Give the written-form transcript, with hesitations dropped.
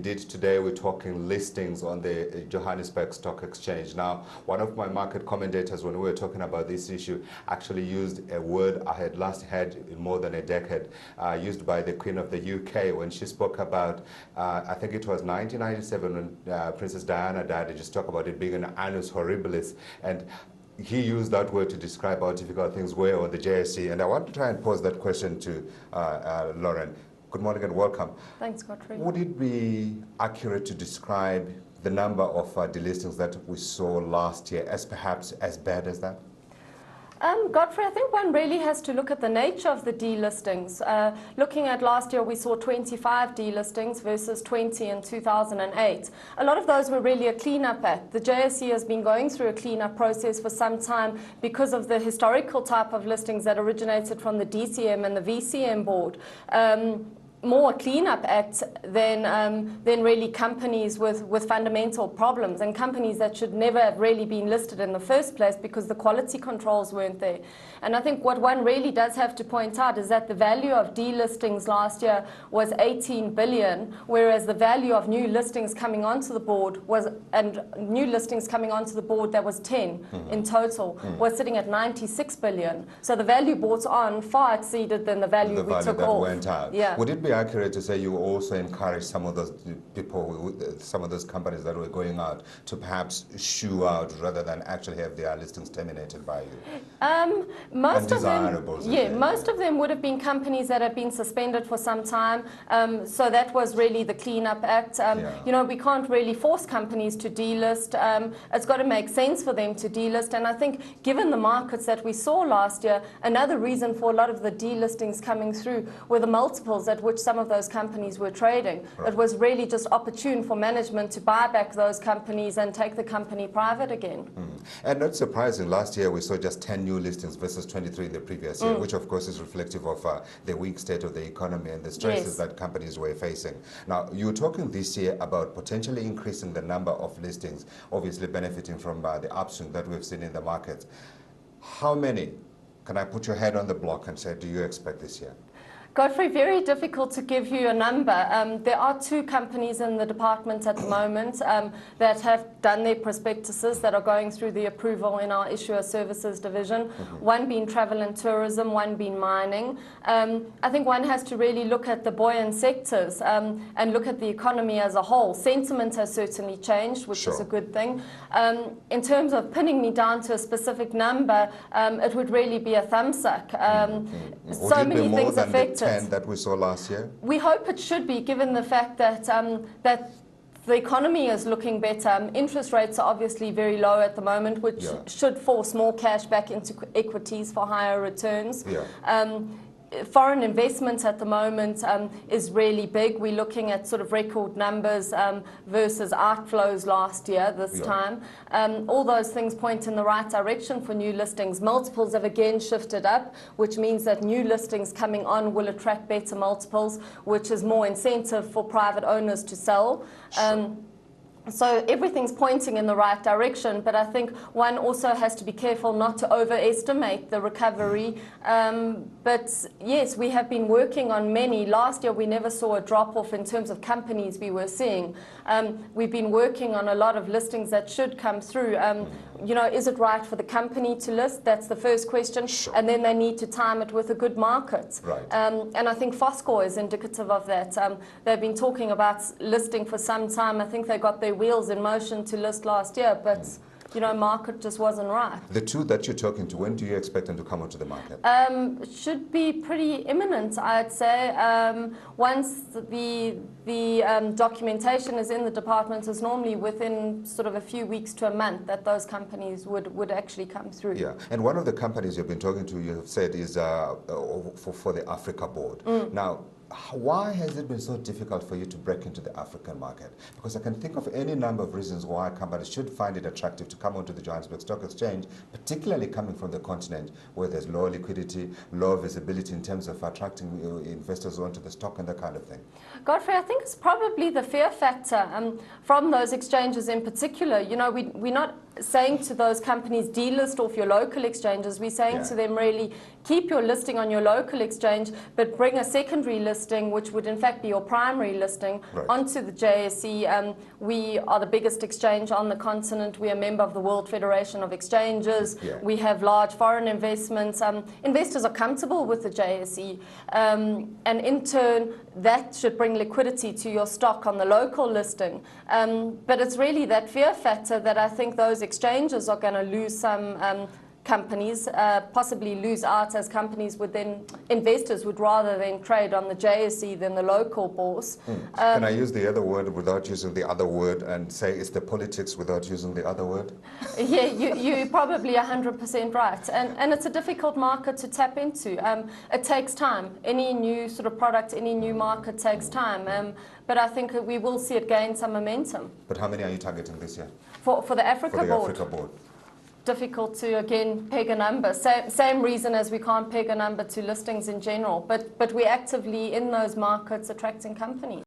indeed, today we're talking listings on the Johannesburg Stock Exchange. Now, one of my market commentators, when we were talking about this issue, actually used a word I had last heard in more than a decade, used by the Queen of the UK when she spoke about, I think it was 1997 when Princess Diana died, and just talked about it being an annus horribilis. And he used that word to describe how difficult things were on the JSE. And I want to try and pose that question to Lauren. Good morning and welcome. Thanks, Godfrey. Would it be accurate to describe the number of delistings that we saw last year as perhaps as bad as that? Godfrey, I think one really has to look at the nature of the delistings. Looking at last year, we saw 25 delistings versus 20 in 2008. A lot of those were really a cleanup act. The JSE has been going through a cleanup process for some time because of the historical type of listings that originated from the DCM and the VCM board. More cleanup act than really companies with fundamental problems, and companies that should never have really been listed in the first place because the quality controls weren't there. And I think what one really does have to point out is that the value of delistings last year was 18 billion, whereas the value of new listings coming onto the board was, and new listings coming onto the board that was 10 in total, was sitting at 96 billion. So the value brought on far exceeded than the value we took off. Went out. Yeah. Would it be accurate to say you also encourage some of those people, some of those companies that were going out to perhaps shoo out rather than actually have their listings terminated by you? Most of them would have been companies that have been suspended for some time. So that was really the cleanup act. You know, we can't really force companies to delist. It's got to make sense for them to delist. And I think given the markets that we saw last year, another reason for a lot of the delistings coming through were the multiples at which some of those companies were trading. Right. It was really just opportune for management to buy back those companies and take the company private again. And not surprising, last year we saw just 10 new listings versus 23 in the previous year, which of course is reflective of the weak state of the economy and the stresses that companies were facing. Now, you're talking this year about potentially increasing the number of listings, obviously benefiting from the upswing that we've seen in the market. How many? Can I put your head on the block and say, do you expect this year? Godfrey, very difficult to give you a number. There are two companies in the department at the moment that have done their prospectuses that are going through the approval in our issuer services division, one being travel and tourism, one being mining. I think one has to really look at the buoyant sectors and look at the economy as a whole. Sentiment has certainly changed, which is a good thing. In terms of pinning me down to a specific number, it would really be a thumbsuck. So many things affect 10 that we saw last year? We hope it should be, given the fact that that the economy is looking better. Interest rates are obviously very low at the moment, which should force more cash back into equities for higher returns. Foreign investment at the moment is really big. We're looking at sort of record numbers versus outflows last year this time. All those things point in the right direction for new listings. Multiples have again shifted up, which means that new listings coming on will attract better multiples, which is more incentive for private owners to sell. So everything's pointing in the right direction, but I think one also has to be careful not to overestimate the recovery. But yes, we have been working on many. Last year we never saw a drop-off in terms of companies we were seeing. We've been working on a lot of listings that should come through. You know, is it right for the company to list? That's the first question. And then they need to time it with a good market. And I think Foscor is indicative of that. They've been talking about listing for some time. I think they got their wheels in motion to list last year, but you know, market just wasn't right. The two that you're talking to, when do you expect them to come onto the market? Should be pretty imminent, I'd say. Once the documentation is in the department, is normally within sort of a few weeks to a month that those companies would actually come through. Yeah, and one of the companies you've been talking to, you have said, is for the Africa board. Now, why has it been so difficult for you to break into the African market? Because I can think of any number of reasons why companies should find it attractive to come onto the Johannesburg Stock Exchange, particularly coming from the continent where there's low liquidity, low visibility in terms of attracting investors onto the stock and that kind of thing. Godfrey, I think it's probably the fear factor from those exchanges in particular. You know, we're not saying to those companies, delist off your local exchanges. We're saying to them, really, keep your listing on your local exchange, but bring a secondary listing, which would in fact be your primary listing, onto the JSE. We are the biggest exchange on the continent. We are a member of the World Federation of Exchanges. We have large foreign investments. Investors are comfortable with the JSE. And in turn, that should bring liquidity to your stock on the local listing. But it's really that fear factor that I think those exchanges are going to lose some companies, possibly lose out, as companies would then, investors would rather then trade on the JSE than the local bourse. Can I use the other word without using the other word and say it's the politics without using the other word? Yeah, you're probably 100% right. And it's a difficult market to tap into. It takes time. Any new sort of product, any new market takes time. But I think we will see it gain some momentum. But how many are you targeting this year? For the Africa For the board? Africa board. Difficult to, again, peg a number. Same reason as we can't peg a number to listings in general. But we're actively in those markets attracting companies.